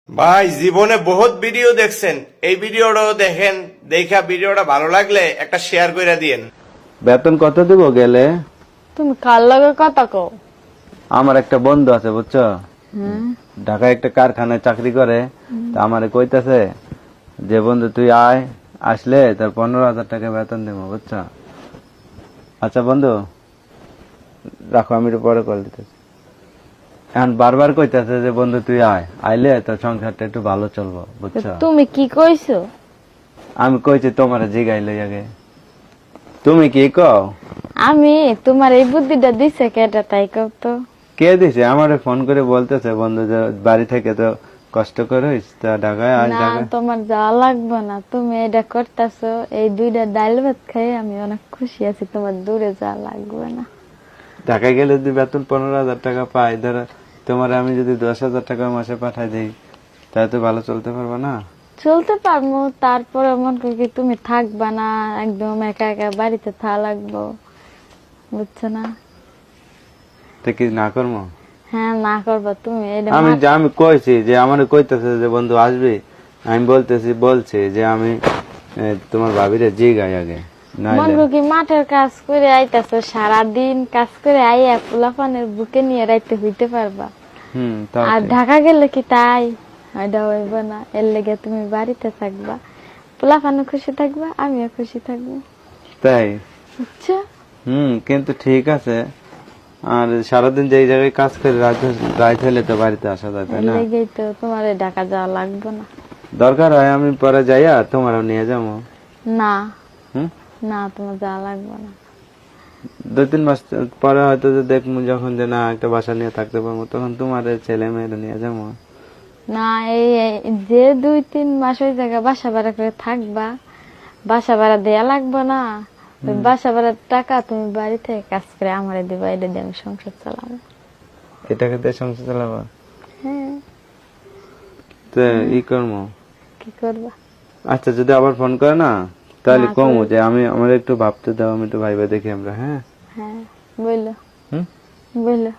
ভাই জীবনে বহুত ভিডিও দেখছেন, এই ভিডিওটাও দেখেন। দেখা ভিডিওটা ভালো লাগলে একটা শেয়ার করে দিয়েন। বেতন কত দিব গেলে? তুমি কার লগে কথা কও? আমার একটা বন্ধু আছে বুঝছো, ঢাকায় একটা কারখানায় চাকরি করে। তা আমারে কইতাছে যে বন্ধু তুই আয়, আসলে তোর 15,000 টাকা বেতন দেবো বুঝছো। আচ্ছা বন্ধু রাখো, আমি একটু পরে কল দিতেছি। এখন বারবার কইতাছে যে বন্ধু তুই আয়, আইলে তোর সংসারটা একটু ভালো চলবো বুঝছো। তুমি কি কইছো? আমি কইছি তোমার জিগাইলে আগে, তুমি কি কও? আমি তোমার এই বুদ্ধিটা দিছে কেটা তাই কও তো। কে দিছে? আমারে ফোন করে বলতেছে বন্ধু যে বাড়ি থেকে তো কষ্ট করিস, তা ঢাকায় আজ না ঢাকায়। তোমার যাওয়া লাগবে না, তুমি এটা করতেছো। এই দুইটা ডাল ভাত খাই আমি অনেক খুশি আছি, তোমার দূরে যাওয়া লাগবে না। ঢাকায় গেলে যদি বেতন 15,000 টাকা পাই, ধরো তোমার আমি যদি 10,000 টাকা মাসে পাঠাই দিই, তাহলে তো ভালো চলতে পারবে না? চলতে পারবো, তারপরে মন করি কি তুমি থাকবা না, একদম একা একা বাড়িতে থাকা লাগবো, বুঝছো না? তো কি না করবো? হ্যাঁ না করবা তুমি এটা আমি কইছি যে আমার কইতেছে যে বন্ধু আসবি, আমি বলছি যে আমি তোমার ভাবিরে জিগাই আগে, মন নাইলে করি কি মাঠের কাজ করে আইতাছো, সারাদিন কাজ করে আইয়া পোলাপানের বুকে নিয়ে রাইতে হইতে পারবা। তাও আর ঠিক। ঢাকা গেলে কি তাই এটা হইব না, এর লেগে তুমি বাড়িতে থাকবা, পোলাপানও খুশি থাকবা, আমিও খুশি থাকবো, তাই? বুঝছো? কিন্তু ঠিক আছে। আর সারাদিন যেই জায়গায় কাজ করে রাত হলে তো বাড়িতে আসা যায়, তাই এর না? লেগেই তো তোমার ঢাকা যাওয়া লাগবে না। দরকার হয় আমি পরে যাইয়া তোমারও নিয়ে যাবো। না হুম না, তোমার যাওয়া লাগবে না। 2-3 মাস পরে হয়তো যে দেখবো যখন যে না একটা বাসা নিয়ে থাকতে পারবো, তখন তোমার ছেলে মেয়েরা নিয়ে যাবো। না যে 2-3 মাস ওই জায়গায় বাসা ভাড়া করে থাকবা, বাসা ভাড়া দেয়া লাগবে না। ওই বাসা ভাড়ার টাকা তুমি বাড়ি থেকে কাজ করে আমারে দিবা, এটা দিয়ে আমি সংসার চালাবো। এটাকে দিয়ে সংসার চালাবো? হ্যাঁ, তো ই করবো। কি করবা? আচ্ছা যদি আবার ফোন করে না, তাহলে না, কমো করবে। যে আমার একটু ভাবতে দাও, আমি একটু ভাইবা দেখি আমরা। হ্যাঁ হ্যাঁ বললো, হুম বললো।